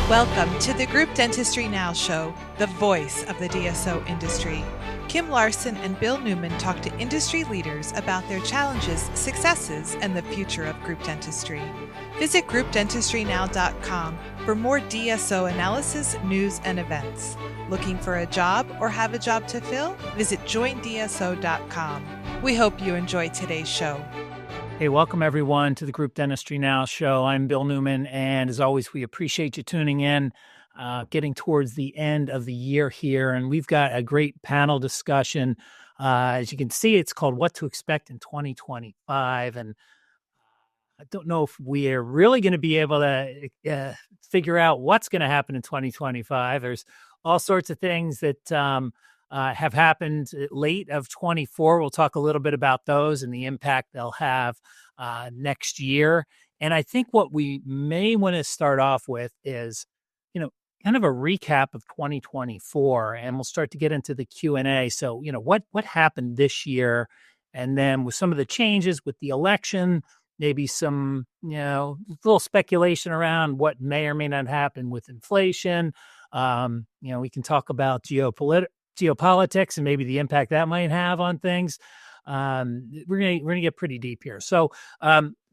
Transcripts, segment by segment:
Welcome to the Group Dentistry Now show, the voice of the DSO industry. Kim Larson and Bill Newman talk to industry leaders about their challenges, successes, and the future of group dentistry. Visit groupdentistrynow.com for more DSO analysis, news, and events. Looking for a job or have a job to fill? Visit joindso.com. We hope you enjoy today's show. Hey, welcome everyone to the Group Dentistry Now show. I'm Bill Newman, and as always, we appreciate you tuning in, getting towards the end of the year here, and we've got a great panel discussion. As you can see, it's called What to Expect in 2025, and I don't know if we're really going to be able to figure out what's going to happen in 2025. There's all sorts of things that have happened late of 24. We'll talk a little bit about those and the impact they'll have next year. And I think what we may want to start off with is, kind of a recap of 2024, and we'll start to get into the Q&A. So, what happened this year? And then with some of the changes with the election, maybe some, little speculation around what may or may not happen with inflation. We can talk about geopolitics and maybe the impact that might have on things. We're gonna get pretty deep here. So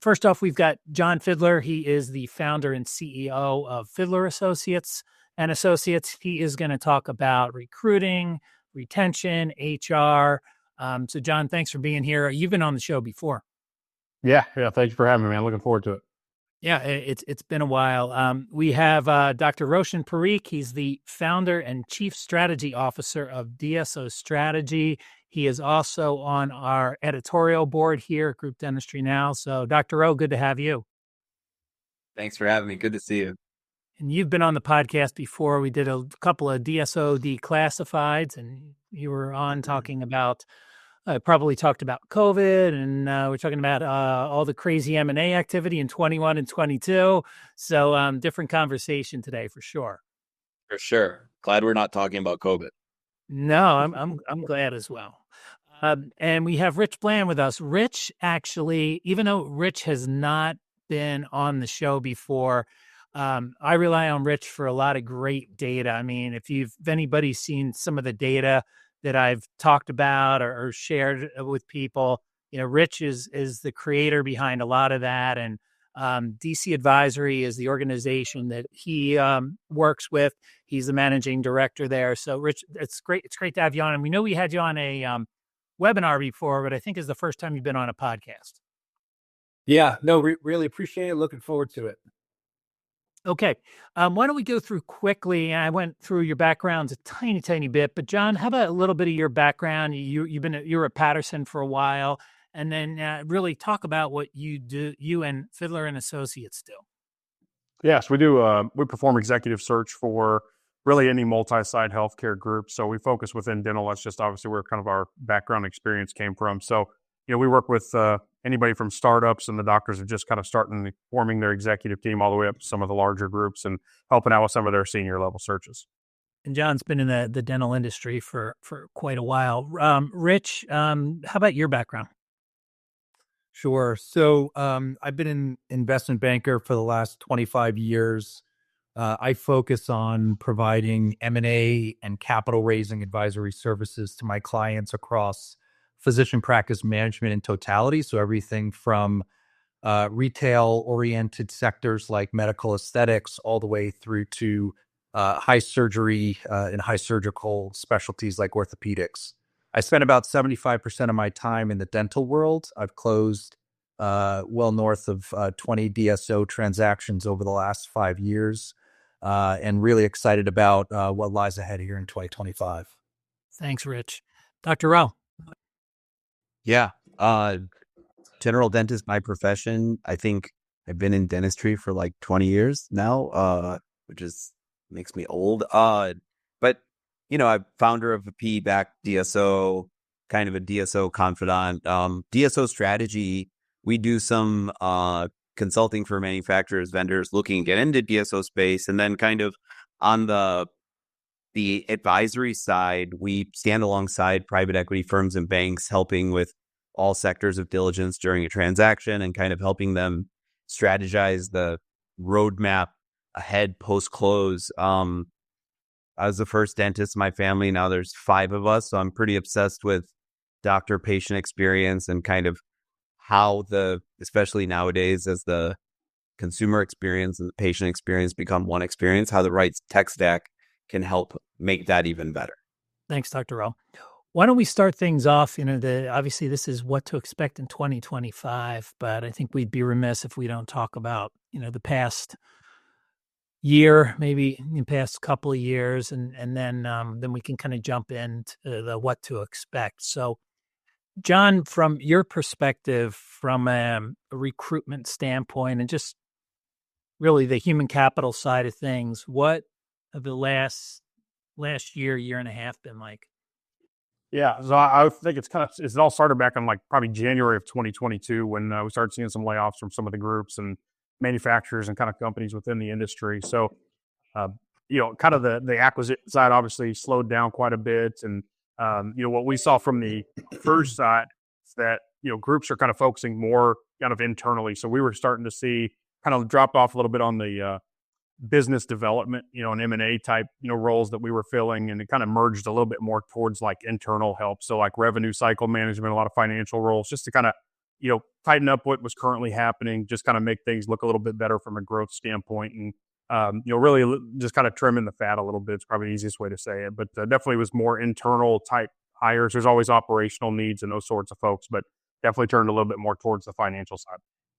first off, we've got Jon Fidler. He is the founder and CEO of Fidler Associates and Associates. He is going to talk about recruiting, retention, HR. So Jon, thanks for being here. You've been on the show before. Yeah. Thank you for having me, man. Looking forward to it. Yeah, it's been a while. We have Dr. Roshan Parikh. He's the founder and chief strategy officer of DSO Strategy. He is also on our editorial board here at Group Dentistry Now. So, Dr. O, good to have you. Thanks for having me. Good to see you. And you've been on the podcast before. We did a couple of DSO declassifieds, and you were on talking about. Probably talked about COVID, and we're talking about all the crazy M&A activity in 21 and 22. So different conversation today for sure. For sure. Glad we're not talking about COVID. No, I'm glad as well. And we have Rich Blann with us. Rich, actually, even though Rich has not been on the show before, I rely on Rich for a lot of great data. I mean, if anybody's seen some of the data that I've talked about or shared with people, Rich is the creator behind a lot of that. And DC Advisory is the organization that he works with. He's the managing director there. So Rich, it's great. It's great to have you on. And we know we had you on a webinar before, but I think it's the first time you've been on a podcast. Yeah, no, really appreciate it. Looking forward to it. Okay. Why don't we go through quickly? I went through your backgrounds a tiny bit, but Jon, how about a little bit of your background? You were at Patterson for a while, and then really talk about what you do, you and Fidler and Associates do. Yes, we do. We perform executive search for really any multi-site healthcare group. So we focus within dental. That's just obviously where kind of our background experience came from. So, we work with anybody from startups, and the doctors are just kind of forming their executive team all the way up to some of the larger groups and helping out with some of their senior level searches. And Jon's been in the dental industry for quite a while. Rich, how about your background? Sure. So I've been an investment banker for the last 25 years. I focus on providing M&A and capital raising advisory services to my clients across physician practice management in totality. So everything from retail-oriented sectors like medical aesthetics all the way through to high surgery and high surgical specialties like orthopedics. I spent about 75% of my time in the dental world. I've closed well north of 20 DSO transactions over the last 5 years, and really excited about what lies ahead here in 2025. Thanks, Rich. Dr. Rao. Yeah. General dentist, my profession. I think I've been in dentistry for like 20 years now, which makes me old. But, I'm founder of a PE-backed DSO, kind of a DSO confidant. DSO Strategy, we do some consulting for manufacturers, vendors looking to get into DSO space. And then kind of on the advisory side, we stand alongside private equity firms and banks, helping with all sectors of diligence during a transaction and kind of helping them strategize the roadmap ahead post close. I was the first dentist in my family. Now there's 5 of us, so I'm pretty obsessed with doctor-patient experience and kind of how especially nowadays, as the consumer experience and the patient experience become one experience, how the right tech stack can help make that even better. Thanks, Dr. Rowe. Why don't we start things off? Obviously this is what to expect in 2025, but I think we'd be remiss if we don't talk about, the past year, maybe in the past couple of years, and then we can kind of jump into the what to expect. So, Jon, from your perspective, from a recruitment standpoint, and just really the human capital side of things, what have the last year and a half been like? Yeah, so I think it all started back in like probably January of 2022 when we started seeing some layoffs from some of the groups and manufacturers and kind of companies within the industry. So, kind of the acquisition side obviously slowed down quite a bit. And, what we saw from the first side is that, groups are kind of focusing more kind of internally. So we were starting to see kind of drop off a little bit on the business development, and M&A type, roles that we were filling, and it kind of merged a little bit more towards like internal help. So like revenue cycle management, a lot of financial roles, just to kind of, tighten up what was currently happening, just kind of make things look a little bit better from a growth standpoint. And, really just kind of trimming the fat a little bit. It's probably the easiest way to say it, but definitely was more internal type hires. There's always operational needs and those sorts of folks, but definitely turned a little bit more towards the financial side.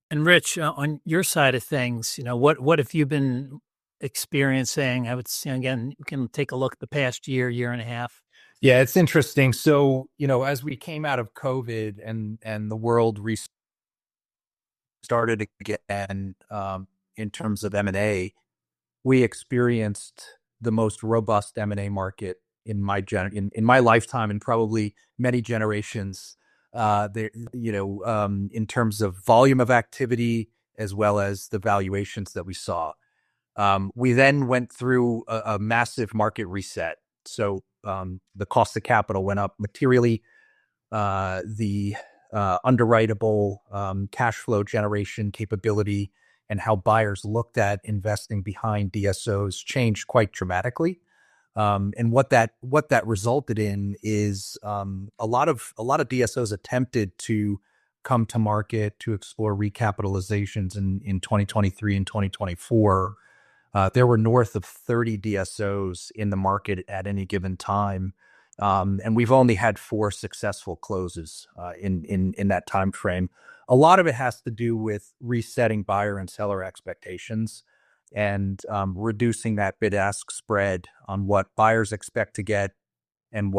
And Rich, on your side of things, what have you been experiencing? I would say, again, we can take a look at the past year and a half. Yeah, it's interesting. So, as we came out of COVID and the world restarted again, in terms of M&A, we experienced the most robust M&A market in my lifetime, and probably many generations. In terms of volume of activity as well as the valuations that we saw. We then went through a massive market reset. So the cost of capital went up materially. The underwritable cash flow generation capability and how buyers looked at investing behind DSOs changed quite dramatically. And what that resulted in is a lot of DSOs attempted to come to market to explore recapitalizations in 2023 and 2024. There were north of 30 DSOs in the market at any given time, and we've only had 4 successful closes in that time frame. A lot of it has to do with resetting buyer and seller expectations, and reducing that bid-ask spread on what buyers expect to get and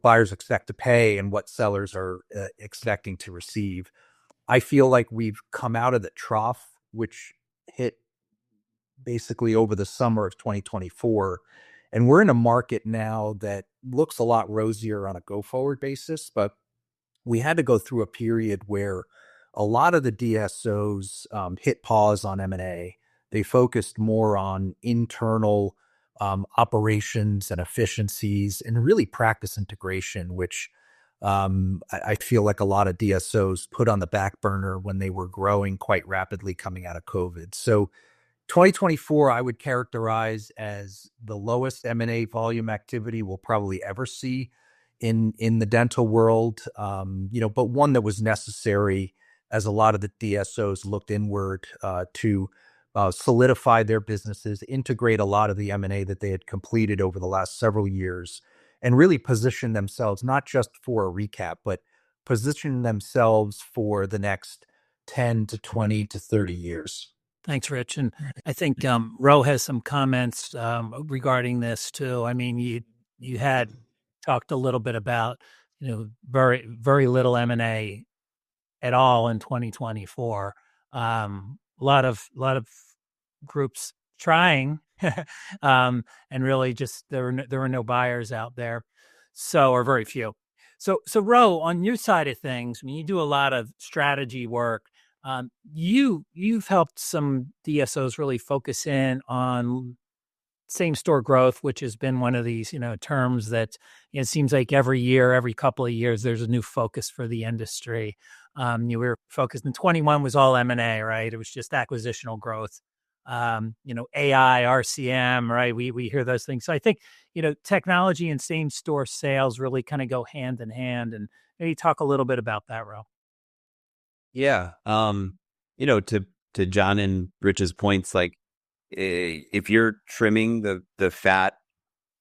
buyers expect to pay and what sellers are expecting to receive. I feel like we've come out of the trough, which hit basically over the summer of 2024. And we're in a market now that looks a lot rosier on a go-forward basis, but we had to go through a period where a lot of the DSOs hit pause on M&A. They focused more on internal operations and efficiencies and really practice integration, which I feel like a lot of DSOs put on the back burner when they were growing quite rapidly coming out of COVID. So 2024, I would characterize as the lowest M&A volume activity we'll probably ever see in the dental world, but one that was necessary as a lot of the DSOs looked inward to solidify their businesses, integrate a lot of the M&A that they had completed over the last several years, and really position themselves not just for a recap, but position themselves for the next 10 to 20 to 30 years. Thanks, Rich. And I think Ro has some comments regarding this too. I mean, you had talked a little bit about, very, very little M&A at all in 2024. A lot of groups trying, and really just there were no buyers out there, or very few. So Ro, on your side of things, I mean, you do a lot of strategy work. You've helped some DSOs really focus in on same store growth, which has been one of these, terms that it seems like every year, every couple of years, there's a new focus for the industry. You were focused in 21 was all M&A, right? It was just acquisitional growth. AI, RCM, right? We hear those things. So I think, technology and same store sales really kind of go hand in hand. And maybe talk a little bit about that, Ro. Yeah. To John and Rich's points, like if you're trimming the fat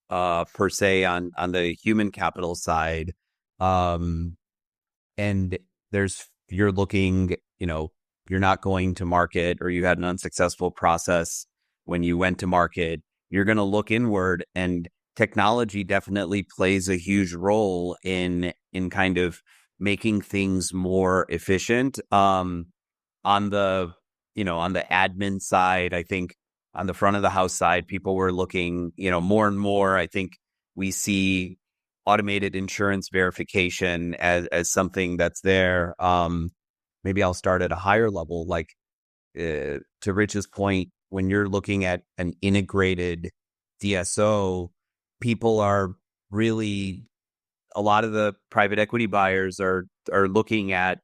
per se on the human capital side, and you're looking, you're not going to market, or you had an unsuccessful process when you went to market, you're going to look inward, and technology definitely plays a huge role in kind of making things more efficient. On the, on the admin side, I think on the front of the house side, people were looking, more and more. I think we see automated insurance verification as something that's there. Maybe I'll start at a higher level, like to Rich's point, when you're looking at an integrated DSO, people are really, a lot of the private equity buyers are looking at,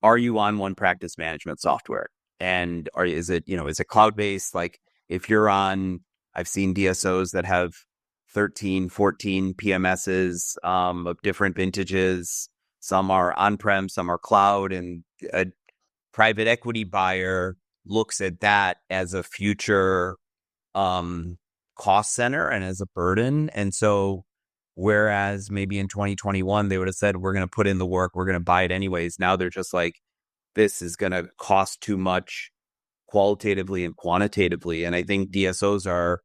are you on one practice management software? And is it cloud-based? Like if you're on, I've seen DSOs that have 13, 14 PMSs of different vintages. Some are on-prem, some are cloud, and a private equity buyer looks at that as a future cost center and as a burden. And so whereas maybe in 2021, they would have said, we're going to put in the work, we're going to buy it anyways. Now they're just like, this is going to cost too much qualitatively and quantitatively. And I think DSOs are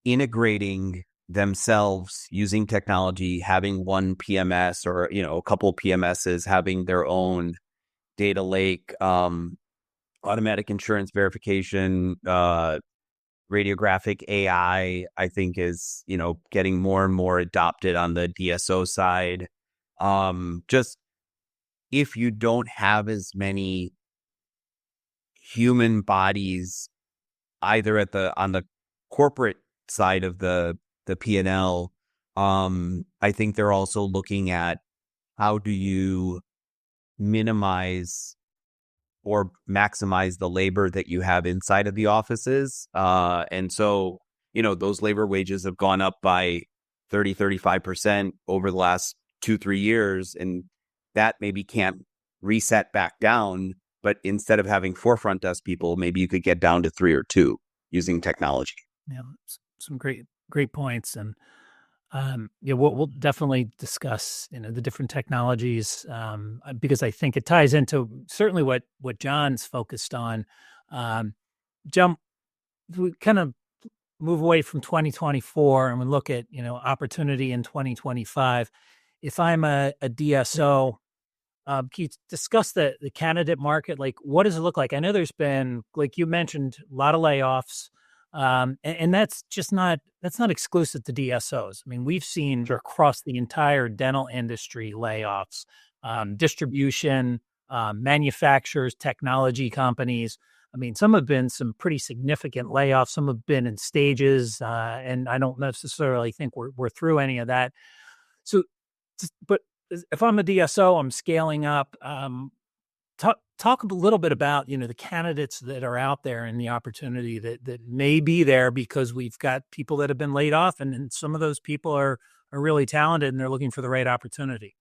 integrating themselves using technology, having one PMS or, a couple PMSs, having their own data lake, automatic insurance verification, radiographic AI, I think is, getting more and more adopted on the DSO side. Just if you don't have as many human bodies either on the corporate side of the P&L, I think they're also looking at how do you minimize or maximize the labor that you have inside of the offices. And so, those labor wages have gone up by 30, 35% over the last 2-3 years. And that maybe can't reset back down. But instead of having 4 front desk people, maybe you could get down to 3 or 2 using technology. Yeah, some great points. And we'll definitely discuss, the different technologies, because I think it ties into certainly what John's focused on. John, we kind of move away from 2024 and we look at, opportunity in 2025. If I'm a DSO, can you discuss the candidate market? Like, what does it look like? I know there's been, like you mentioned, a lot of layoffs. And that's not exclusive to DSOs. I mean, we've seen across the entire dental industry layoffs, distribution, manufacturers, technology companies. I mean, some have been some pretty significant layoffs. Some have been in stages, and I don't necessarily think we're through any of that. So, but if I'm a DSO, I'm scaling up. Talk a little bit about, the candidates that are out there and the opportunity that may be there, because we've got people that have been laid off, and some of those people are really talented and they're looking for the right opportunity.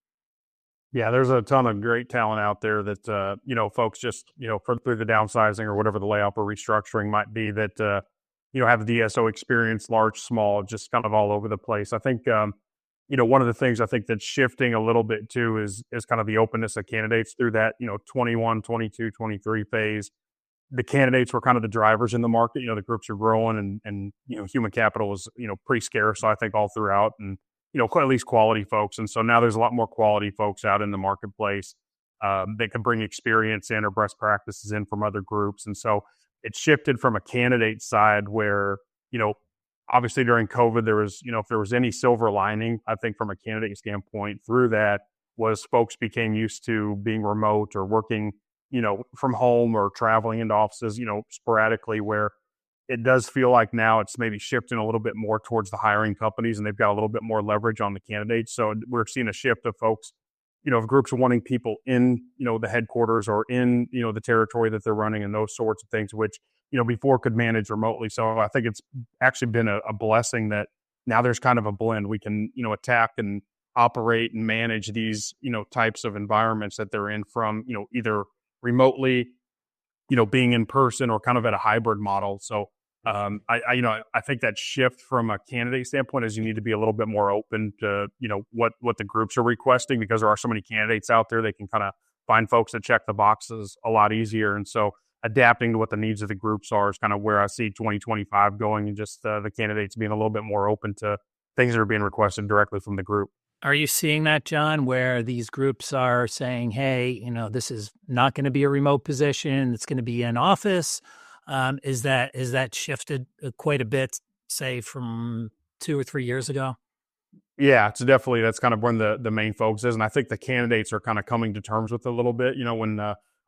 Yeah, there's a ton of great talent out there that, folks just, through the downsizing or whatever the layoff or restructuring might be that, have the DSO experience, large, small, just kind of all over the place. I think, one of the things I think that's shifting a little bit too is kind of the openness of candidates through that, 21, 22, 23 phase. The candidates were kind of the drivers in the market. The groups are growing and human capital was, pretty scarce. So I think all throughout and, at least quality folks. And so now there's a lot more quality folks out in the marketplace that can bring experience in or best practices in from other groups. And so it shifted from a candidate side where, obviously during COVID, there was, if there was any silver lining, I think from a candidate standpoint through that was folks became used to being remote or working, from home or traveling into offices, sporadically, where it does feel like now it's maybe shifting a little bit more towards the hiring companies and they've got a little bit more leverage on the candidates. So we're seeing a shift of folks, of groups wanting people in, the headquarters or in, the territory that they're running and those sorts of things, which before could manage remotely. So I think it's actually been a blessing that now there's kind of a blend. We can, attack and operate and manage these, types of environments that they're in from, either remotely, being in person or kind of at a hybrid model. So I think that shift from a candidate standpoint is you need to be a little bit more open to, what the groups are requesting, because there are so many candidates out there. They can kind of find folks that check the boxes a lot easier. And so adapting to what the needs of the groups are is kind of where I see 2025 going, and just the candidates being a little bit more open to things that are being requested directly from the group. Are you seeing that, John, where these groups are saying, hey, this is not going to be a remote position, it's going to be in office? Is that shifted quite a bit, say, from 2 or 3 years ago? Yeah, it's definitely, that's kind of when the main focus is. And I think the candidates are kind of coming to terms with it a little bit. When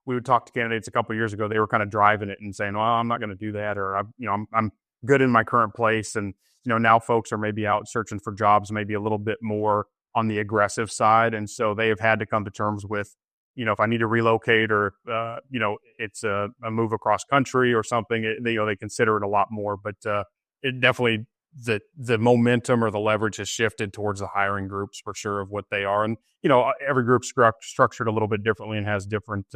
we would talk to candidates a couple of years ago, they were kind of driving it and saying, well, I'm not going to do that, or I'm good in my current place. And now folks are maybe out searching for jobs, maybe a little bit more on the aggressive side. And so they have had to come to terms with, if I need to relocate, or, it's a move across country or something, they consider it a lot more. But it definitely, the momentum or the leverage has shifted towards the hiring groups for sure of what they are. And, every group's structured a little bit differently and has different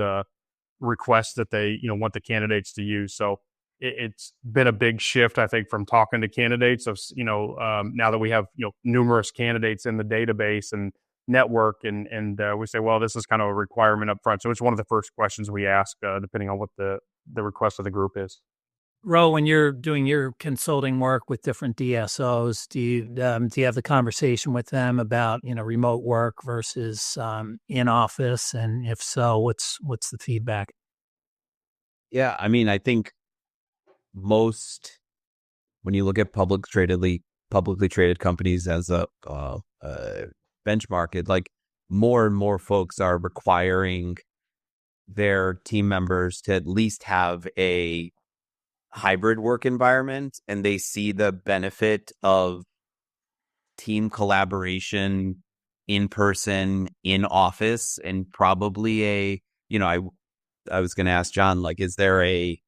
requests that they, want the candidates to use. So it's been a big shift, I think, from talking to candidates of, now that we have, numerous candidates in the database and network, and we say, well, this is kind of a requirement up front. So it's one of the first questions we ask, depending on what the request of the group is. Ro, when you're doing your consulting work with different DSOs, do you have the conversation with them about remote work versus in office, and if so, what's the feedback? Yeah, I mean, I think when you look at publicly traded companies as a benchmark, like more and more folks are requiring their team members to at least have a hybrid work environment, and they see the benefit of team collaboration in person, in office, and probably I was going to ask John, like, is there a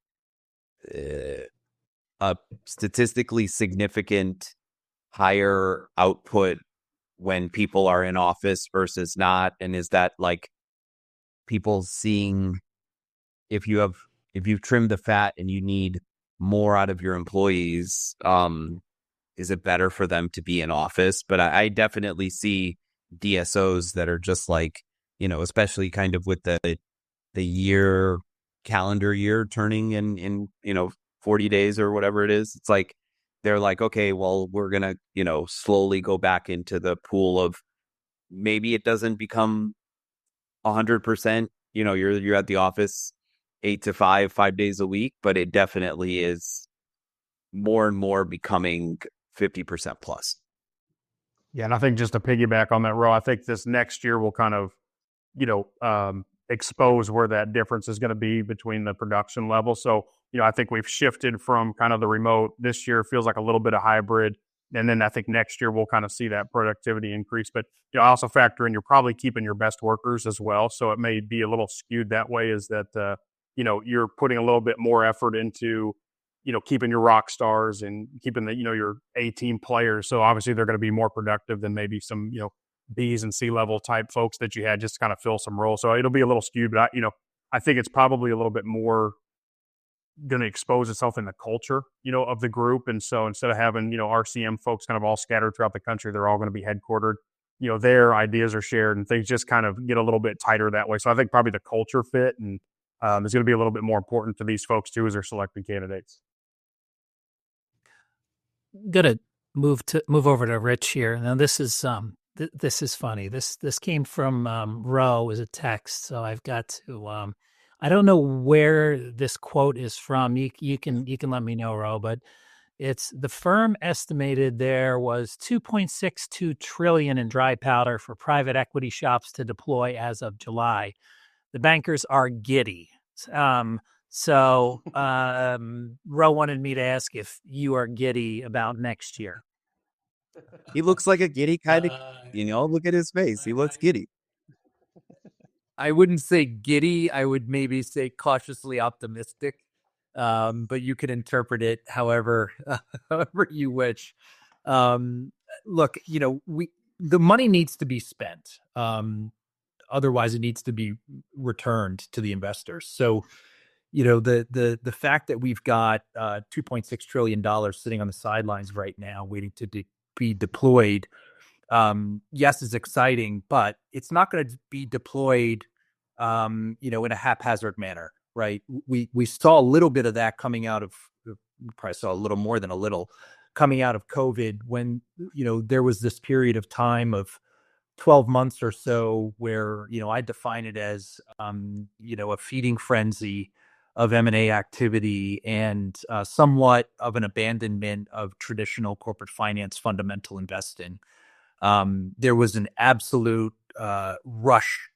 statistically significant higher output when people are in office versus not? And is that like people seeing, if you've trimmed the fat and you need more out of your employees, is it better for them to be in office? But I definitely see DSOs that are just like, especially kind of with the calendar year turning in 40 days or whatever it is. It's like, they're like, okay, well, we're going to, slowly go back into the pool of, maybe it doesn't become 100%, you're at the office 8 to 5 days a week, but it definitely is more and more becoming 50% plus. Yeah. And I think, just to piggyback on that, Ro, I think this next year will kind of, expose where that difference is going to be between the production level. So, I think we've shifted from kind of the remote. This year feels like a little bit of hybrid. And then I think next year we'll kind of see that productivity increase. But I also factor in, you're probably keeping your best workers as well. So it may be a little skewed that way, is that, you're putting a little bit more effort into, keeping your rock stars and keeping your A team players. So obviously they're going to be more productive than maybe some, B's and C level type folks that you had just to kind of fill some roles. So it'll be a little skewed, but I think it's probably a little bit more going to expose itself in the culture, of the group. And so instead of having, RCM folks kind of all scattered throughout the country, they're all going to be headquartered, their ideas are shared, and things just kind of get a little bit tighter that way. So I think probably the culture fit and is going to be a little bit more important to these folks too, as they're selecting candidates. Gonna move over to Rich here. Now this is this is funny. This came from Ro as a text, so I've got to. I don't know where this quote is from. You can let me know, Ro, but it's the firm estimated there was 2.62 trillion in dry powder for private equity shops to deploy as of July. The bankers are giddy. So Ro wanted me to ask if you are giddy about next year. He looks like a giddy kind of, look at his face. He looks giddy. I wouldn't say giddy. I would maybe say cautiously optimistic. but you can interpret it however however you wish. Um, Look, the money needs to be spent. Otherwise, it needs to be returned to the investors. So, the fact that we've got $2.6 trillion sitting on the sidelines right now, waiting to be deployed, yes, is exciting, but it's not going to be deployed, in a haphazard manner, right? We saw a little bit of that coming out of, we probably saw a little more than a little coming out of COVID, when there was this period of time of 12 months or so where, I define it as, a feeding frenzy of M&A activity and somewhat of an abandonment of traditional corporate finance fundamental investing. There was an absolute rush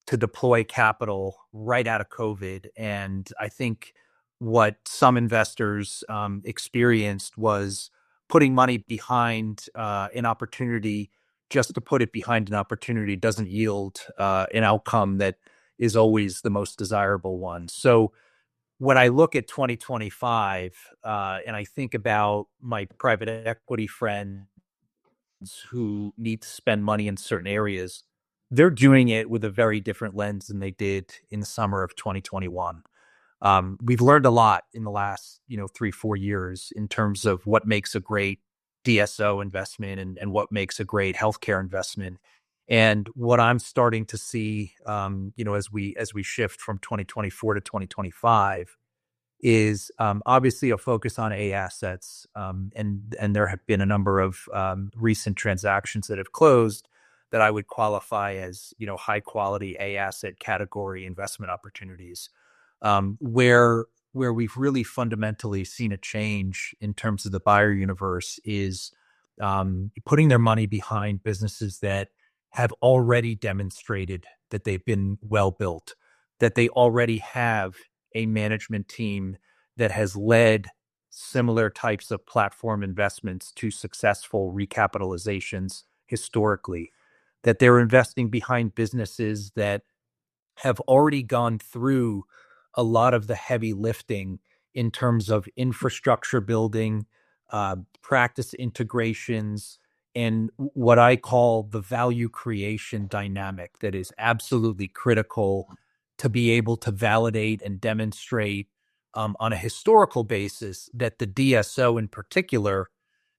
to deploy capital right out of COVID. And I think what some investors experienced was putting money behind an opportunity just to put it behind an opportunity doesn't yield an outcome that is always the most desirable one. So when I look at 2025 and I think about my private equity friends who need to spend money in certain areas, they're doing it with a very different lens than they did in the summer of 2021. We've learned a lot in the last, 3-4 years in terms of what makes a great DSO investment and what makes a great healthcare investment. And what I'm starting to see, as we shift from 2024 to 2025, is obviously a focus on A assets, and there have been a number of recent transactions that have closed that I would qualify as high quality A asset category investment opportunities, where we've really fundamentally seen a change in terms of the buyer universe is putting their money behind businesses that have already demonstrated that they've been well built, that they already have a management team that has led similar types of platform investments to successful recapitalizations historically, that they're investing behind businesses that have already gone through a lot of the heavy lifting in terms of infrastructure building, practice integrations, and what I call the value creation dynamic that is absolutely critical to be able to validate and demonstrate on a historical basis that the DSO in particular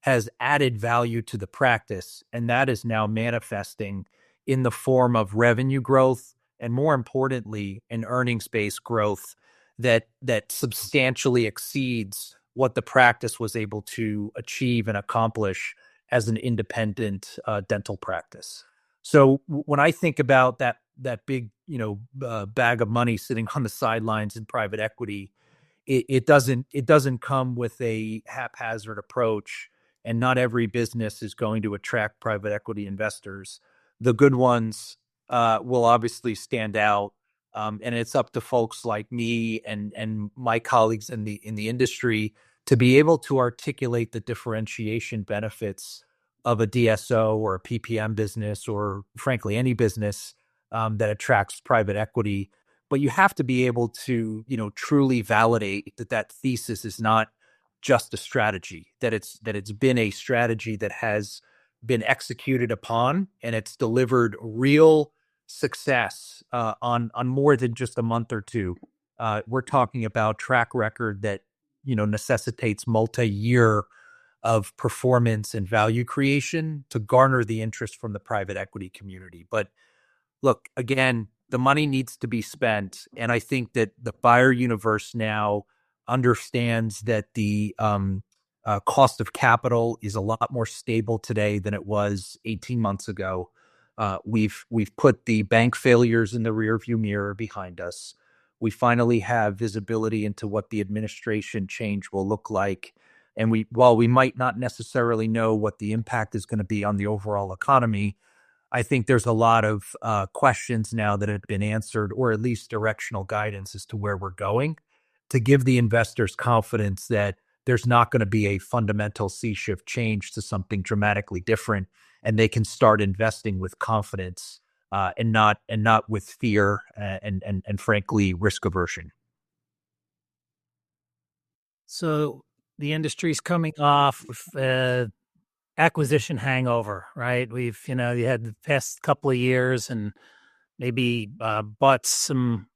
has added value to the practice. And that is now manifesting in the form of revenue growth, and more importantly, an earnings-based growth that substantially exceeds what the practice was able to achieve and accomplish as an independent dental practice. So when I think about that big bag of money sitting on the sidelines in private equity, it doesn't come with a haphazard approach, and not every business is going to attract private equity investors. The good ones will obviously stand out, and it's up to folks like me and my colleagues in the industry to be able to articulate the differentiation benefits of a DSO or a PPM business, or frankly any business that attracts private equity. But you have to be able to truly validate that thesis is not just a strategy, that it's been a strategy that has been executed upon, and it's delivered real success on more than just a month or two. We're talking about track record that necessitates multi-year of performance and value creation to garner the interest from the private equity community. But look, again, the money needs to be spent, and I think that the buyer universe now understands that the cost of capital is a lot more stable today than it was 18 months ago. We've put the bank failures in the rearview mirror behind us. We finally have visibility into what the administration change will look like. And while we might not necessarily know what the impact is going to be on the overall economy, I think there's a lot of questions now that have been answered, or at least directional guidance as to where we're going, to give the investors confidence that there's not going to be a fundamental sea shift change to something dramatically different, and they can start investing with confidence and not with fear and frankly risk aversion. So the industry's coming off with acquisition hangover, right? You had the past couple of years and maybe bought some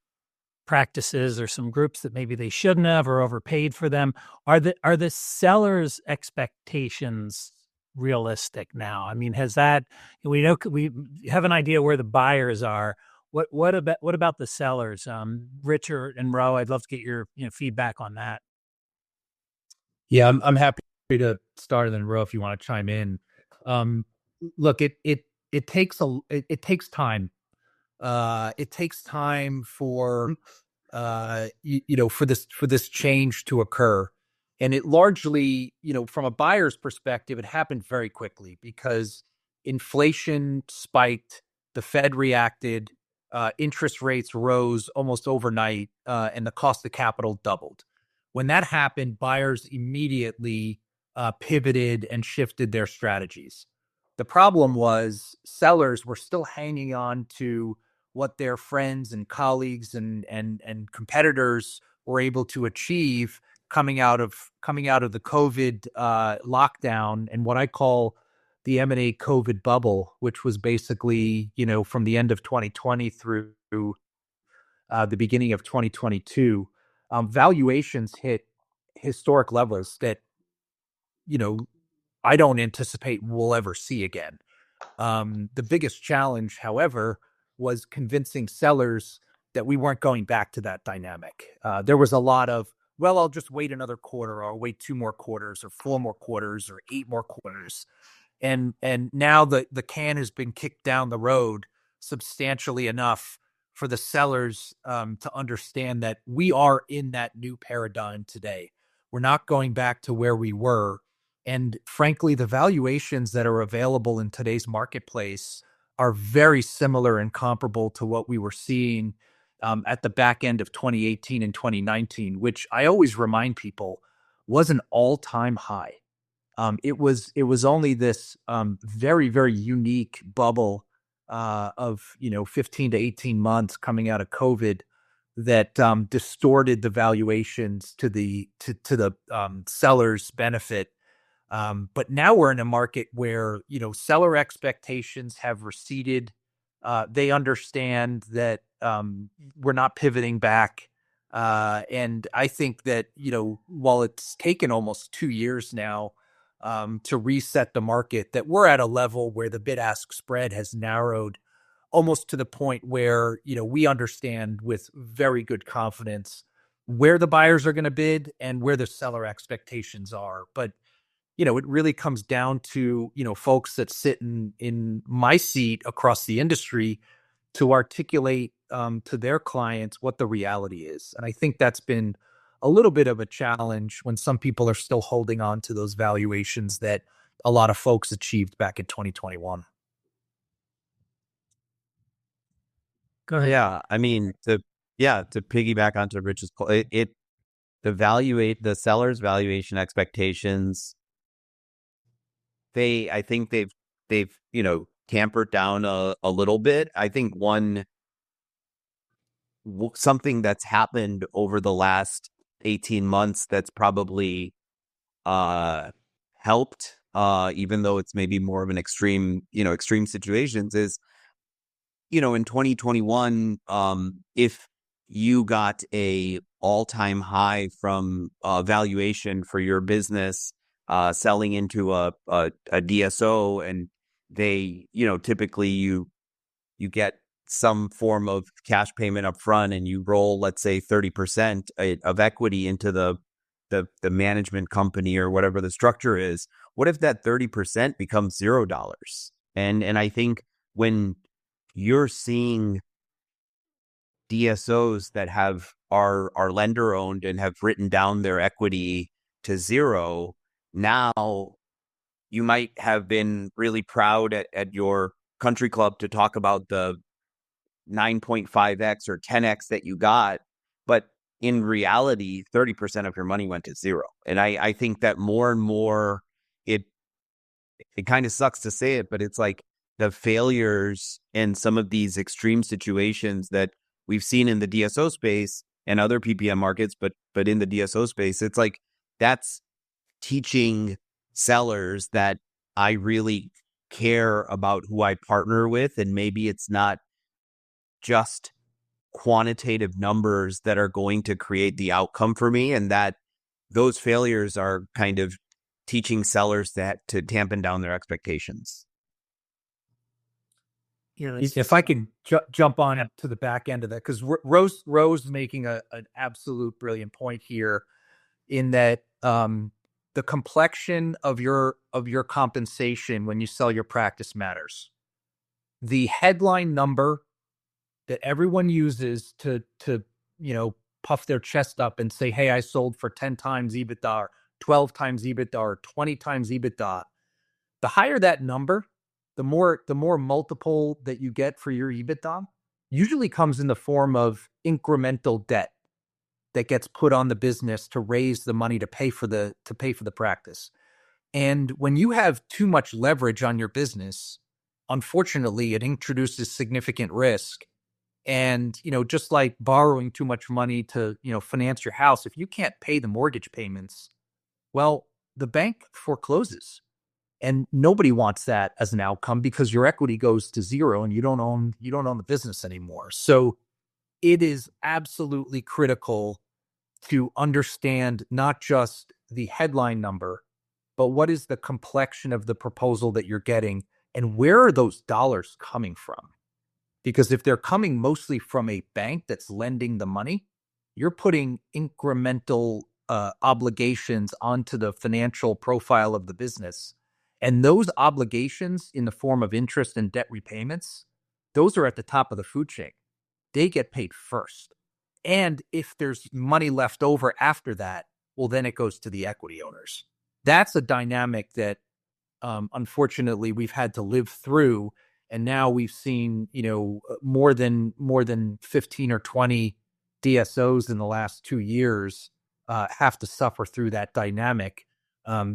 practices or some groups that maybe they shouldn't have or overpaid for them. Are the sellers' expectations realistic now? I mean, we have an idea where the buyers are. What about the sellers? Richard and Ro, I'd love to get your feedback on that. Yeah, I'm happy to start, and then Ro, if you want to chime in. Um, Look, it takes it takes time. It takes time for for this change to occur, and it largely, from a buyer's perspective, it happened very quickly because inflation spiked, the Fed reacted, interest rates rose almost overnight, and the cost of capital doubled. When that happened, buyers immediately pivoted and shifted their strategies. The problem was sellers were still hanging on to what their friends and colleagues and competitors were able to achieve coming out of the COVID lockdown and what I call the M&A COVID bubble, which was basically from the end of 2020 through the beginning of 2022. Valuations hit historic levels that I don't anticipate we'll ever see again. The biggest challenge, however, was convincing sellers that we weren't going back to that dynamic. There was a lot of, well, I'll just wait another quarter, or I'll wait 2 more quarters, or 4 more quarters, or 8 more quarters. And now the can has been kicked down the road substantially enough for the sellers to understand that we are in that new paradigm today. We're not going back to where we were. And frankly, the valuations that are available in today's marketplace are very similar and comparable to what we were seeing at the back end of 2018 and 2019, which I always remind people was an all-time high. It was only this very, very unique bubble of 15 to 18 months coming out of COVID that distorted the valuations to the seller's benefit. But now we're in a market where seller expectations have receded. They understand that we're not pivoting back. And I think that while it's taken almost 2 years now to reset the market, that we're at a level where the bid-ask spread has narrowed almost to the point where, we understand with very good confidence where the buyers are going to bid and where the seller expectations are. But, it really comes down to, folks that sit in my seat across the industry to articulate to their clients what the reality is. And I think that's been a little bit of a challenge when some people are still holding on to those valuations that a lot of folks achieved back in 2021. Go ahead. Yeah, I mean, to piggyback onto Rich's point, the seller's valuation expectations, I think they've tampered down a little bit. I think something that's happened over the last 18 months that's probably helped, even though it's maybe more of an extreme situations, is in 2021, if you got a all-time high from valuation for your business selling into a DSO, and they typically you get some form of cash payment up front, and you roll, let's say, 30% of equity into the management company or whatever the structure is. What if that 30% becomes $0? And I think when you're seeing DSOs that are lender owned and have written down their equity to 0, now you might have been really proud at your country club to talk about the 9.5x or 10x that you got, but in reality, 30% of your money went to 0. And I think that more and more, it kind of sucks to say it, but it's like the failures in some of these extreme situations that we've seen in the DSO space and other PPM markets, but in the DSO space, it's like that's teaching sellers that I really care about who I partner with, and maybe it's not just quantitative numbers that are going to create the outcome for me, and that those failures are kind of teaching sellers that to dampen down their expectations. If I could jump on to the back end of that, because Rose making an absolute brilliant point here, in that the complexion of your compensation when you sell your practice matters. The headline number that everyone uses to puff their chest up and say, "Hey, I sold for 10 times EBITDA, or 12 times EBITDA, or 20 times EBITDA." The higher that number, the more multiple that you get for your EBITDA usually comes in the form of incremental debt that gets put on the business to raise the money to pay for the practice. And when you have too much leverage on your business, unfortunately, it introduces significant risk. And, just like borrowing too much money to, finance your house, if you can't pay the mortgage payments, well, the bank forecloses. And nobody wants that as an outcome, because your equity goes to zero and you don't own the business anymore. So it is absolutely critical to understand not just the headline number, but what is the complexion of the proposal that you're getting, and where are those dollars coming from? Because if they're coming mostly from a bank that's lending the money, you're putting incremental obligations onto the financial profile of the business. And those obligations in the form of interest and debt repayments, those are at the top of the food chain. They get paid first. And if there's money left over after that, well, then it goes to the equity owners. That's a dynamic that, unfortunately, we've had to live through. And now we've seen, more than 15 or 20 DSOs in the last 2 years have to suffer through that dynamic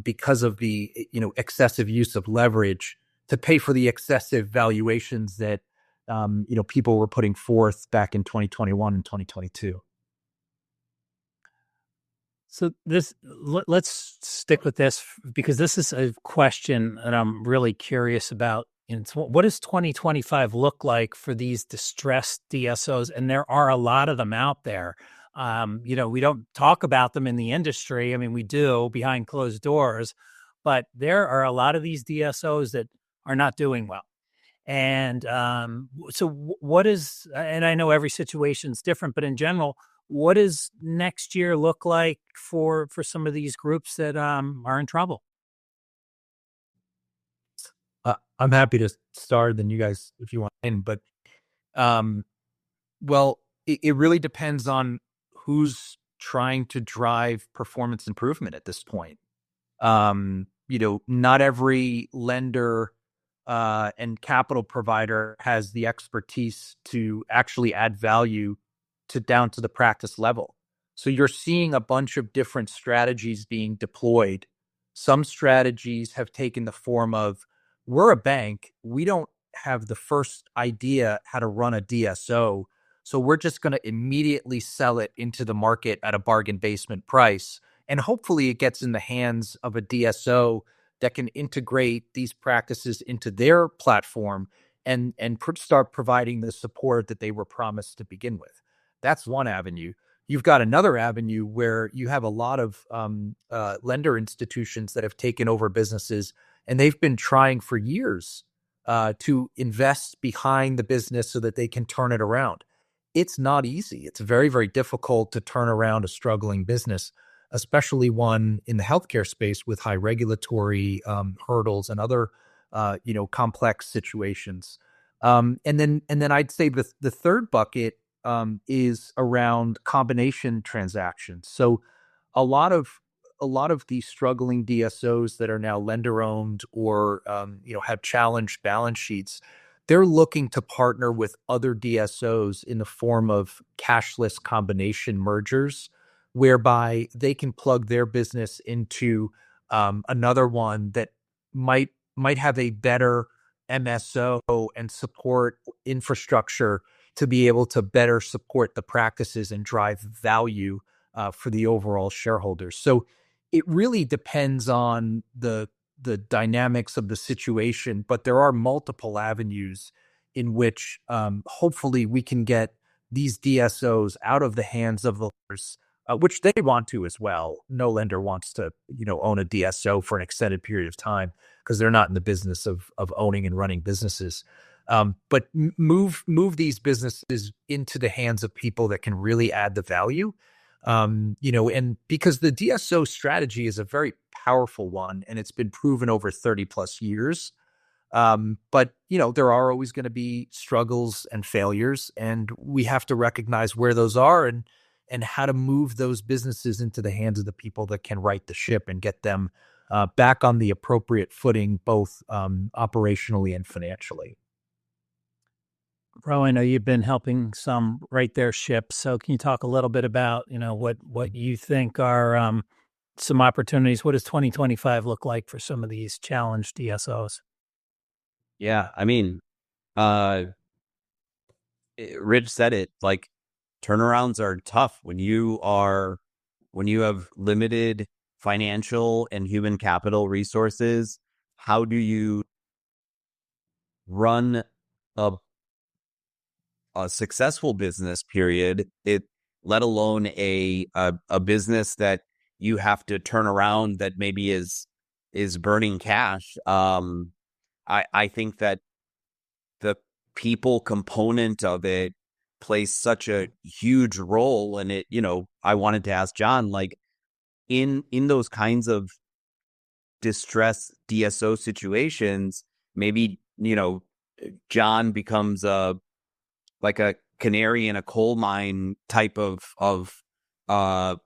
because of the, excessive use of leverage to pay for the excessive valuations that, people were putting forth back in 2021 and 2022. So let's stick with this, because this is a question that I'm really curious about. What does 2025 look like for these distressed DSOs? And there are a lot of them out there. We don't talk about them in the industry. I mean, we do behind closed doors, but there are a lot of these DSOs that are not doing well. And so what is, and I know every situation is different, but in general, what does next year look like for some of these groups that are in trouble? I'm happy to start, then you guys, if you want in, but well, it really depends on who's trying to drive performance improvement at this point. Not every lender and capital provider has the expertise to actually add value down to the practice level. So you're seeing a bunch of different strategies being deployed. Some strategies have taken the form of, we're a bank, we don't have the first idea how to run a DSO, so we're just going to immediately sell it into the market at a bargain basement price. And hopefully it gets in the hands of a DSO that can integrate these practices into their platform and start providing the support that they were promised to begin with. That's one avenue. You've got another avenue where you have a lot of lender institutions that have taken over businesses, and they've been trying for years to invest behind the business so that they can turn it around. It's not easy. It's very, very difficult to turn around a struggling business, especially one in the healthcare space with high regulatory hurdles and other, complex situations. And then I'd say the third bucket is around combination transactions. So a lot of these struggling DSOs that are now lender owned or have challenged balance sheets, they're looking to partner with other DSOs in the form of cashless combination mergers, whereby they can plug their business into another one that might have a better MSO and support infrastructure to be able to better support the practices and drive value for the overall shareholders. So it really depends on the dynamics of the situation, but there are multiple avenues in which hopefully we can get these DSOs out of the hands of the lenders, which they want to as well. No lender wants to, own a DSO for an extended period of time because they're not in the business of owning and running businesses. But move these businesses into the hands of people that can really add the value. And because the DSO strategy is a very powerful one and it's been proven over 30 plus years. But there are always going to be struggles and failures, and we have to recognize where those are and how to move those businesses into the hands of the people that can right the ship and get them back on the appropriate footing, both operationally and financially. Ro, I know you've been helping some right their ship. So can you talk a little bit about, what you think are some opportunities? What does 2025 look like for some of these challenged DSOs? Yeah, I mean, Rich said it, like turnarounds are tough when you have limited financial and human capital resources. How do you run a successful business, period, let alone a business that you have to turn around that maybe is burning cash? I think that the people component of it plays such a huge role in it. I wanted to ask Jon, like in those kinds of distress DSO situations, maybe, Jon becomes like a canary in a coal mine type of uh,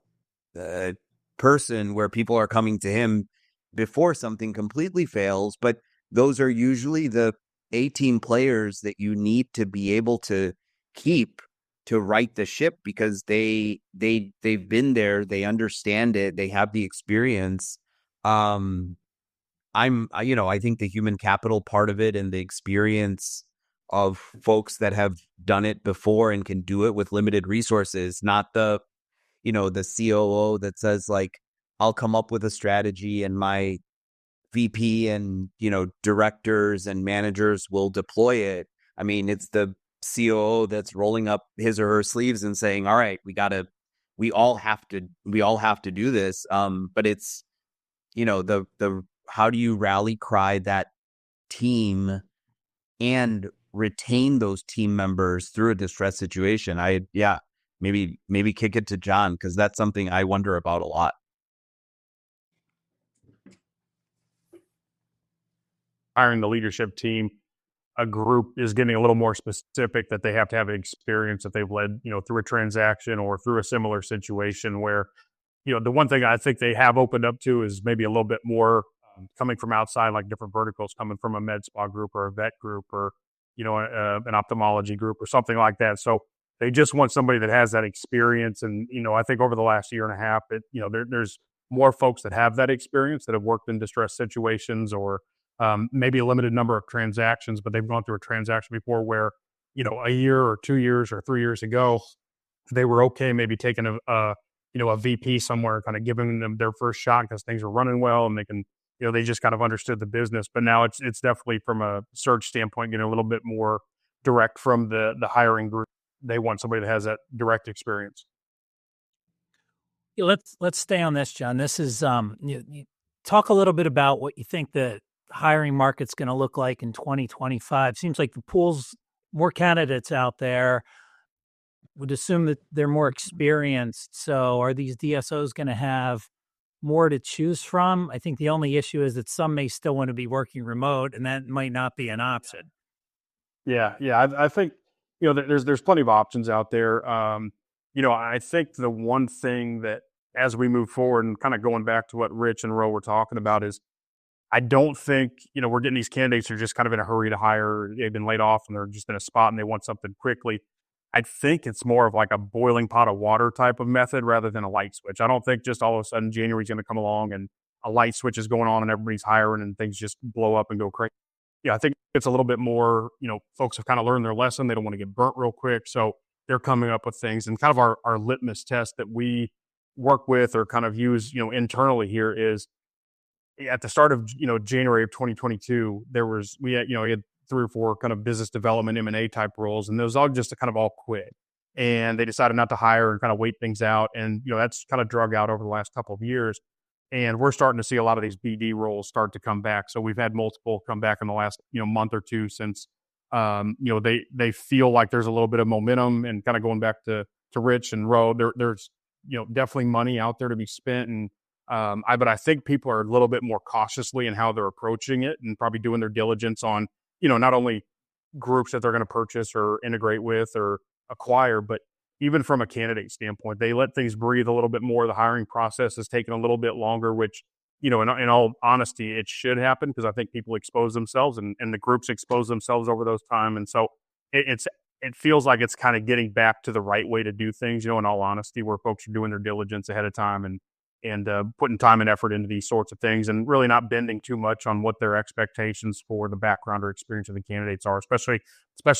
person where people are coming to him before something completely fails. But those are usually the A-team players that you need to be able to keep to right the ship, because they've been there, they understand it, they have the experience. I think the human capital part of it and the experience of folks that have done it before and can do it with limited resources, not the COO that says like, I'll come up with a strategy and my VP and, directors and managers will deploy it. I mean, it's the COO that's rolling up his or her sleeves and saying, all right, we all have to do this. But it's, the how do you rally cry that team and retain those team members through a distress situation? Maybe kick it to Jon, because that's something I wonder about a lot. Hiring the leadership team, a group is getting a little more specific that they have to have experience that they've led, through a transaction or through a similar situation where, the one thing I think they have opened up to is maybe a little bit more coming from outside, like different verticals, coming from a med spa group or a vet group or, an ophthalmology group or something like that. So they just want somebody that has that experience. And, I think over the last year and a half, there's more folks that have that experience that have worked in distress situations or maybe a limited number of transactions, but they've gone through a transaction before where, a year or 2 years or 3 years ago, they were okay maybe taking a VP somewhere, kind of giving them their first shot because things were running well and they can, they just kind of understood the business. But now it's definitely from a search standpoint, getting a little bit more direct from the hiring group. They want somebody that has that direct experience. Let's stay on this, Jon. This is you talk a little bit about what you think the hiring market's going to look like in 2025. Seems like the pool's more candidates out there. Would assume that they're more experienced. So are these DSOs going to have more to choose from? I think the only issue is that some may still want to be working remote, and that might not be an option. Yeah. I think, there's plenty of options out there. I think the one thing that as we move forward and kind of going back to what Rich and Ro were talking about is I don't think, we're getting these candidates who are just kind of in a hurry to hire. They've been laid off and they're just in a spot and they want something quickly. I think it's more of like a boiling pot of water type of method rather than a light switch. I don't think just all of a sudden January's going to come along and a light switch is going on and everybody's hiring and things just blow up and go crazy. Yeah, I think it's a little bit more, folks have kind of learned their lesson. They don't want to get burnt real quick. So they're coming up with things, and kind of our litmus test that we work with or kind of use, internally here is at the start of, January of 2022, we had 3 or 4 kind of business development M&A type roles, and those all just kind of all quit. And they decided not to hire and kind of wait things out. And, that's kind of drug out over the last couple of years. And we're starting to see a lot of these BD roles start to come back. So we've had multiple come back in the last, month or two since, they feel like there's a little bit of momentum. And kind of going back to Rich and Ro, there's, definitely money out there to be spent. And but I think people are a little bit more cautiously in how they're approaching it, and probably doing their diligence on, not only groups that they're going to purchase or integrate with or acquire, but even from a candidate standpoint, they let things breathe a little bit more. The hiring process is taking a little bit longer, which, in all honesty, it should happen, because I think people expose themselves, and the groups expose themselves over those time. And so it feels like it's kind of getting back to the right way to do things, in all honesty, where folks are doing their diligence ahead of time and putting time and effort into these sorts of things, and really not bending too much on what their expectations for the background or experience of the candidates are, especially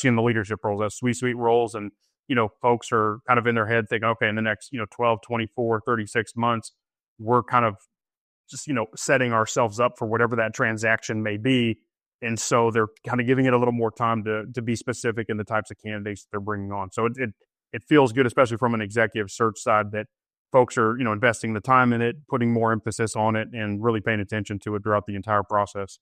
in the leadership roles, those suite roles. And, folks are kind of in their head thinking, okay, in the next, 12, 24, 36 months, we're kind of just, setting ourselves up for whatever that transaction may be. And so they're kind of giving it a little more time to be specific in the types of candidates that they're bringing on. So it feels good, especially from an executive search side, that folks are, investing the time in it, putting more emphasis on it, and really paying attention to it throughout the entire process.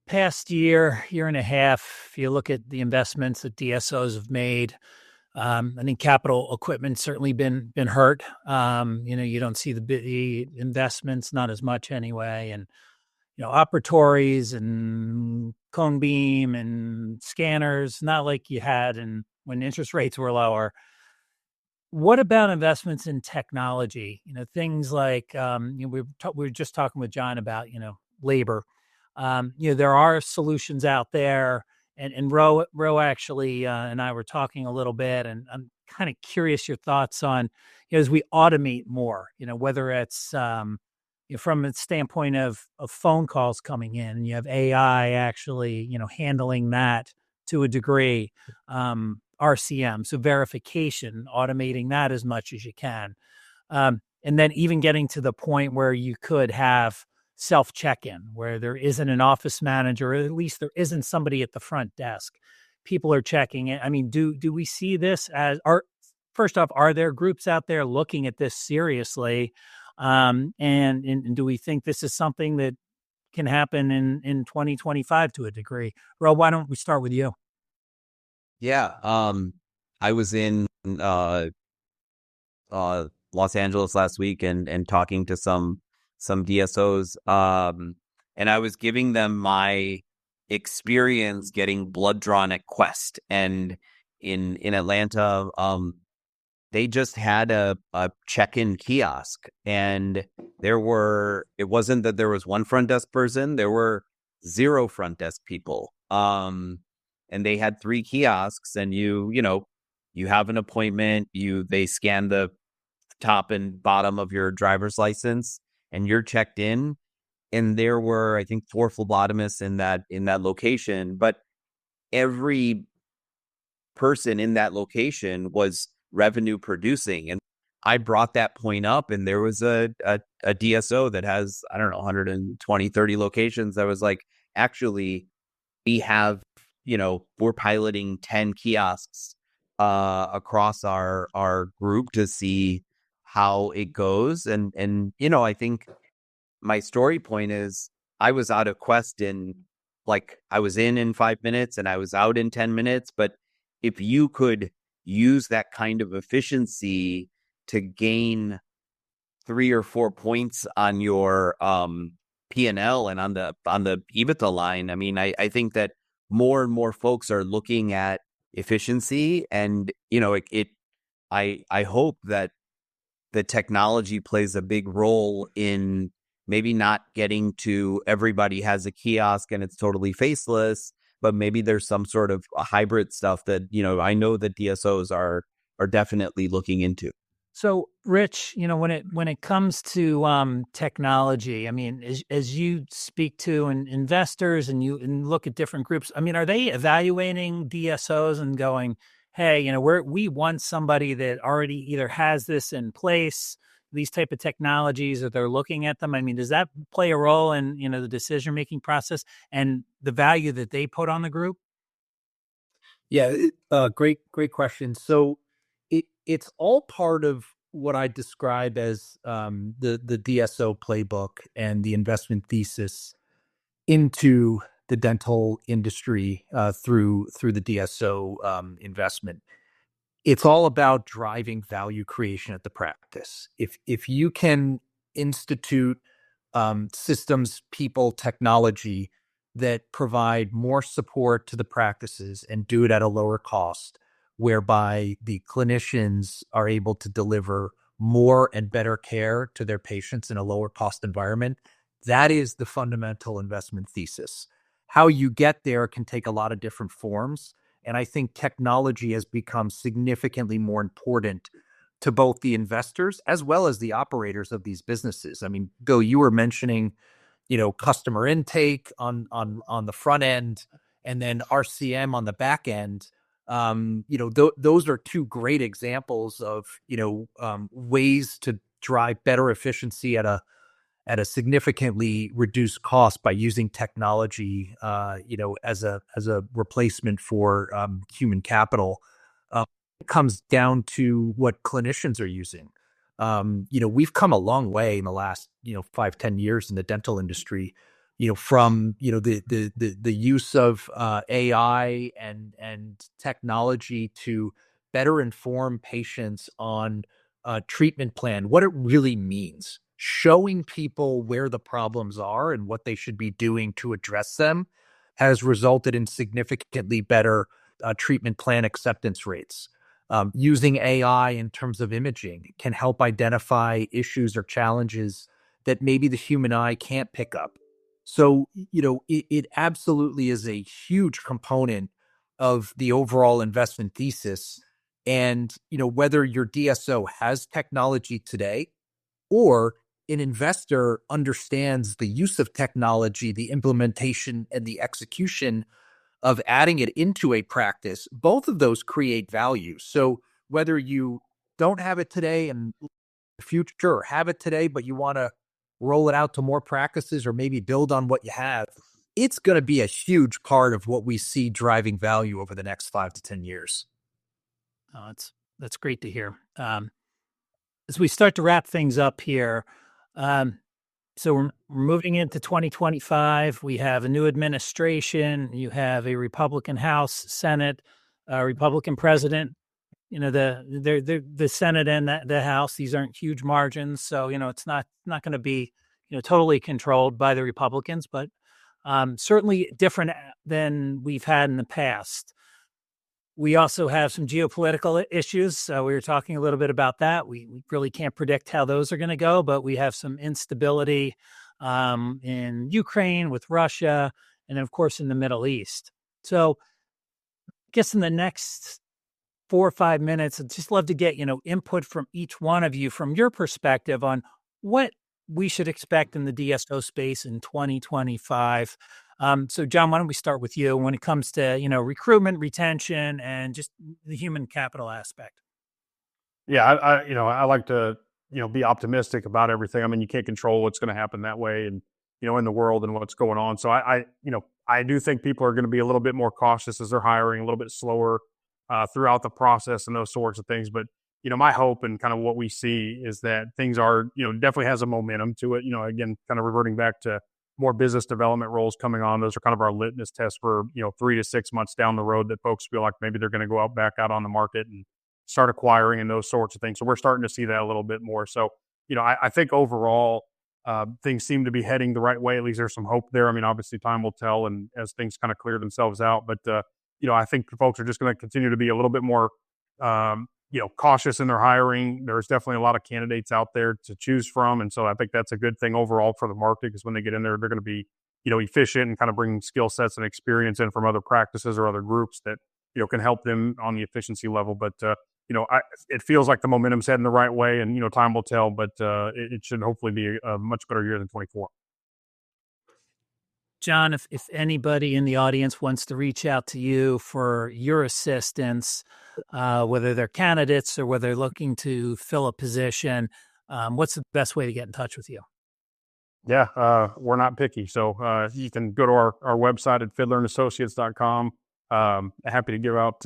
Past year and a half, if you look at the investments that DSOs have made, I think capital equipment's certainly been hurt. You don't see the investments, not as much anyway. And, operatories and cone beam and scanners, not like you had when interest rates were lower. What about investments in technology? Things like, we were just talking with Jon about, labor. There are solutions out there, and Ro actually and I were talking a little bit, and I'm kind of curious your thoughts on, as we automate more, whether it's from a standpoint of phone calls coming in, and you have AI actually, handling that to a degree, RCM, so verification, automating that as much as you can. And then even getting to the point where you could have self check-in, where there isn't an office manager, or at least there isn't somebody at the front desk. People are checking it. I mean, do we see this as, first off, are there groups out there looking at this seriously? And do we think this is something that can happen in 2025 to a degree? Ro, why don't we start with you? Yeah. I was in Los Angeles last week and talking to some DSOs, and I was giving them my experience getting blood drawn at Quest. And in Atlanta, they just had a check-in kiosk, and it wasn't that there was one front desk person, there were 0 front desk people. And they had 3 kiosks, and you have an appointment, they scan the top and bottom of your driver's license, and you're checked in. And there were, I think, 4 phlebotomists in that location, but every person in that location was revenue producing. And I brought that point up, and there was a DSO that has, I don't know, 120, 30 locations, that was like, actually, we have, we're piloting 10 kiosks across our group to see how it goes. And I think my story point is, I was out of Quest I was in 5 minutes and I was out in 10 minutes. But if you could use that kind of efficiency to gain 3 or 4 points on your P&L and on the EBITDA line, I mean, I think that more and more folks are looking at efficiency, and I hope that the technology plays a big role in maybe not getting to everybody has a kiosk and it's totally faceless, but maybe there's some sort of a hybrid stuff that, I know that DSOs are definitely looking into. So, Rich, when it comes to technology, I mean, as you speak to investors and look at different groups, I mean, are they evaluating DSOs and going, hey, we want somebody that already either has this in place, these type of technologies, or they're looking at them? I mean, does that play a role in, the decision-making process and the value that they put on the group? Yeah, great question. So it's all part of what I describe as the DSO playbook and the investment thesis into the dental industry through the DSO investment. It's all about driving value creation at the practice. If you can institute systems, people, technology that provide more support to the practices and do it at a lower cost, whereby the clinicians are able to deliver more and better care to their patients in a lower cost environment, that is the fundamental investment thesis. How you get there can take a lot of different forms. And I think technology has become significantly more important to both the investors as well as the operators of these businesses. I mean, Bill, you were mentioning, customer intake on the front end, and then RCM on the back end. Those are two great examples of ways to drive better efficiency at a significantly reduced cost by using technology, as a replacement for human capital. It comes down to what clinicians are using. We've come a long way in the last 5-10 years in the dental industry. From the use of AI and technology to better inform patients on treatment plan, what it really means, showing people where the problems are and what they should be doing to address them, has resulted in significantly better treatment plan acceptance rates. Using AI in terms of imaging can help identify issues or challenges that maybe the human eye can't pick up. So, it absolutely is a huge component of the overall investment thesis. And, whether your DSO has technology today or an investor understands the use of technology, the implementation and the execution of adding it into a practice, both of those create value. So whether you don't have it today and the future, or have it today, but you want to roll it out to more practices or maybe build on what you have, it's going to be a huge part of what we see driving value over the next 5 to 10 years. Oh, that's great to hear. As we start to wrap things up here, so we're moving into 2025. We have a new administration. You have a Republican House, Senate, Republican president. The Senate and the House. These aren't huge margins, so it's not going to be totally controlled by the Republicans, but certainly different than we've had in the past. We also have some geopolitical issues. So we were talking a little bit about that. We really can't predict how those are going to go, but we have some instability in Ukraine with Russia, and then, of course, in the Middle East. So I guess in the next 4 or 5 minutes, I'd just love to get, input from each one of you from your perspective on what we should expect in the DSO space in 2025. So John, why don't we start with you when it comes to, recruitment, retention, and just the human capital aspect? Yeah, I like to, be optimistic about everything. I mean, you can't control what's going to happen that way and, in the world and what's going on. So I do think people are going to be a little bit more cautious as they're hiring, a little bit slower throughout the process and those sorts of things. But, my hope and kind of what we see is that things are, definitely has a momentum to it. Again, kind of reverting back to more business development roles coming on. Those are kind of our litmus test for, 3 to 6 months down the road that folks feel like maybe they're going to go back out on the market and start acquiring and those sorts of things. So we're starting to see that a little bit more. So, I think overall things seem to be heading the right way. At least there's some hope there. I mean, obviously time will tell and as things kind of clear themselves out, but I think folks are just going to continue to be a little bit more, cautious in their hiring. There's definitely a lot of candidates out there to choose from. And so I think that's a good thing overall for the market, because when they get in there, they're going to be, efficient and kind of bring skill sets and experience in from other practices or other groups that, can help them on the efficiency level. But, it feels like the momentum's heading the right way, and, time will tell, but it should hopefully be a much better year than 24. Jon, if anybody in the audience wants to reach out to you for your assistance, whether they're candidates or whether they're looking to fill a position, what's the best way to get in touch with you? Yeah, we're not picky. So you can go to our website at fidlerandassociates.com. Happy to give out,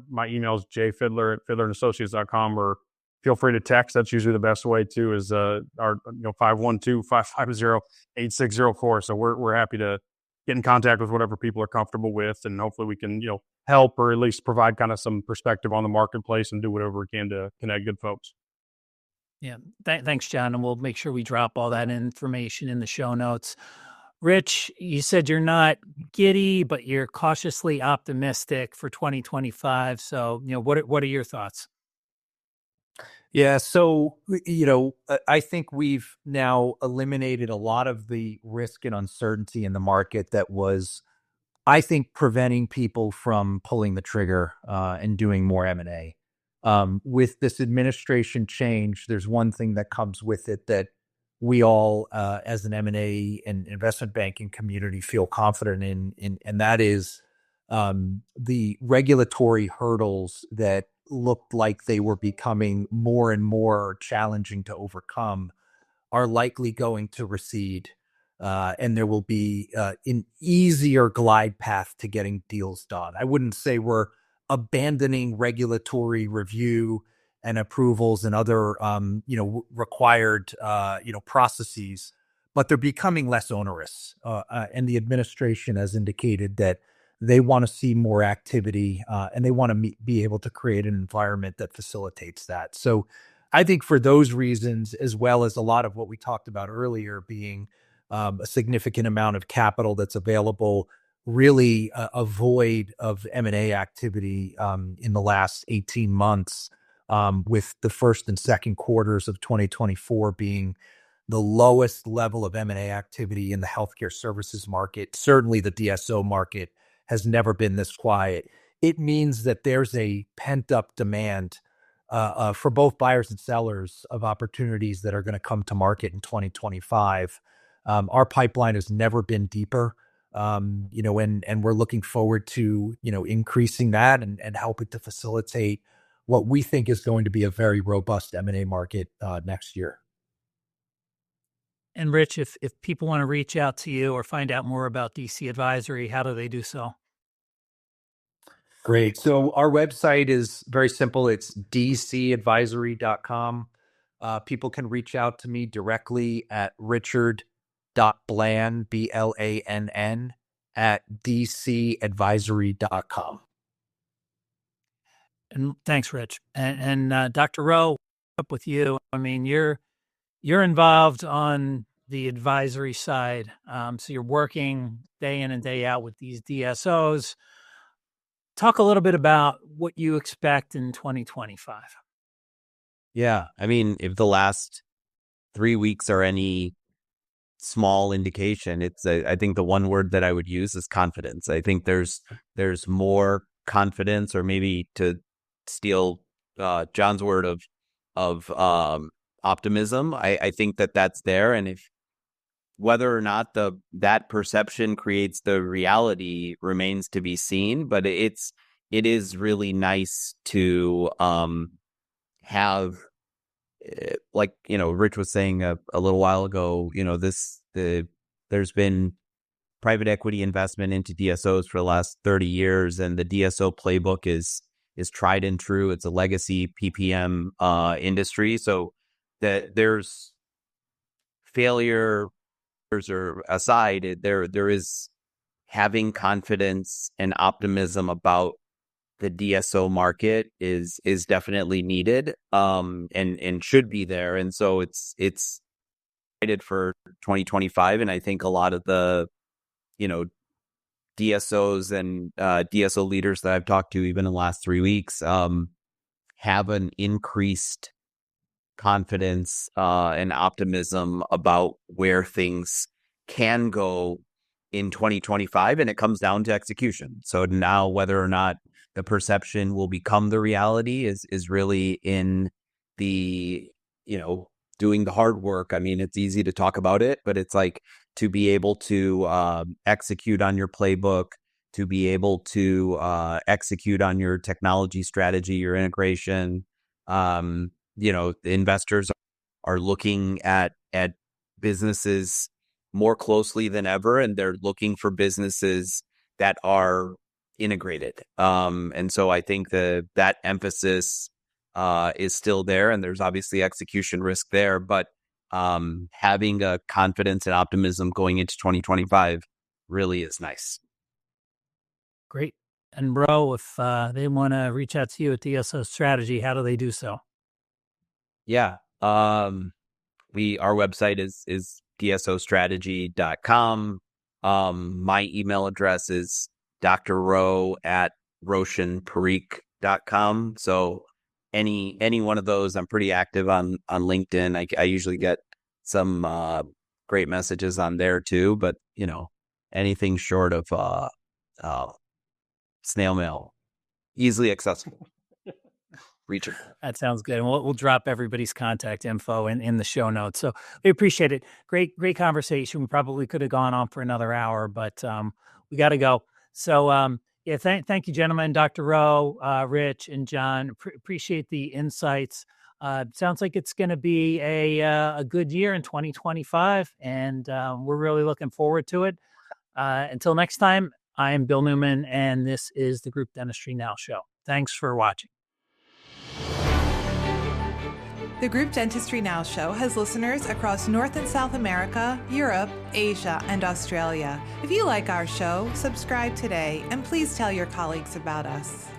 my email is jfidler@fidlerandassociates.com, or feel free to text. That's usually the best way too, is our 512-550-8604. So we're happy to get in contact with whatever people are comfortable with, and hopefully we can, help or at least provide kind of some perspective on the marketplace and do whatever we can to connect good folks. Yeah. Thanks, Jon. And we'll make sure we drop all that information in the show notes. Rich, you said you're not giddy, but you're cautiously optimistic for 2025. So, what are your thoughts? Yeah. So, I think we've now eliminated a lot of the risk and uncertainty in the market that was, I think, preventing people from pulling the trigger and doing more M&A. With this administration change, there's one thing that comes with it that we all, as an M&A and investment banking community, feel confident in, and that is the regulatory hurdles that looked like they were becoming more and more challenging to overcome are likely going to recede. And there will be an easier glide path to getting deals done. I wouldn't say we're abandoning regulatory review and approvals and other, required, processes, but they're becoming less onerous. And the administration has indicated that they want to see more activity and they want to be able to create an environment that facilitates that. So I think for those reasons, as well as a lot of what we talked about earlier being a significant amount of capital that's available, really a void of M&A activity in the last 18 months, with the first and second quarters of 2024 being the lowest level of M&A activity in the healthcare services market. Certainly the DSO market has never been this quiet. It means that there's a pent-up demand for both buyers and sellers of opportunities that are going to come to market in 2025. Our pipeline has never been deeper, and we're looking forward to, increasing that and helping to facilitate what we think is going to be a very robust M&A market next year. And Rich, if people want to reach out to you or find out more about DC Advisory, how do they do so? Great. So our website is very simple. It's dcadvisory.com. People can reach out to me directly at richard.blann, BLANN, at dcadvisory.com. And thanks, Rich. And Dr. Rowe, up with you. I mean, you're involved on the advisory side. So you're working day in and day out with these DSOs. Talk a little bit about what you expect in 2025. Yeah. I mean, if the last 3 weeks are any small indication, I think the one word that I would use is confidence. I think there's more confidence, or maybe to steal Jon's word of optimism. I think that's there. And if whether or not that perception creates the reality remains to be seen, but it is really nice to have, like, Rich was saying a little while ago, there's been private equity investment into DSOs for the last 30 years, and the DSO playbook is tried and true. It's a legacy PPM industry, so that there's failure or aside, there is having confidence and optimism about the DSO market is definitely needed, and should be there. And so it's excited for 2025. And I think a lot of the, DSOs and DSO leaders that I've talked to, even in the last 3 weeks, have an increased confidence and optimism about where things can go in 2025, and it comes down to execution. So now, whether or not the perception will become the reality is really in the, doing the hard work. I mean, it's easy to talk about it, but it's like to be able to execute on your playbook, to be able to execute on your technology strategy, your integration. The investors are looking at businesses more closely than ever, and they're looking for businesses that are integrated. And so I think that emphasis is still there, and there's obviously execution risk there, but having a confidence and optimism going into 2025 really is nice. Great. And Ro, if they want to reach out to you at DSO Strategy, how do they do so? Yeah. Our website is dsostrategy.com. My email address is drro@roshanparikh.com. So any one of those, I'm pretty active on LinkedIn. I usually get some great messages on there too, but anything short of snail mail, easily accessible. Reachable. That sounds good. And we'll drop everybody's contact info in the show notes. So we appreciate it. Great conversation. We probably could have gone on for another hour, but we got to go. So yeah, thank you, gentlemen, Dr. Ro, Rich, and Jon. Appreciate the insights. Sounds like it's going to be a good year in 2025, and we're really looking forward to it. Until next time, I am Bill Newman, and this is the Group Dentistry Now show. Thanks for watching. The Group Dentistry Now show has listeners across North and South America, Europe, Asia, and Australia. If you like our show, subscribe today, and please tell your colleagues about us.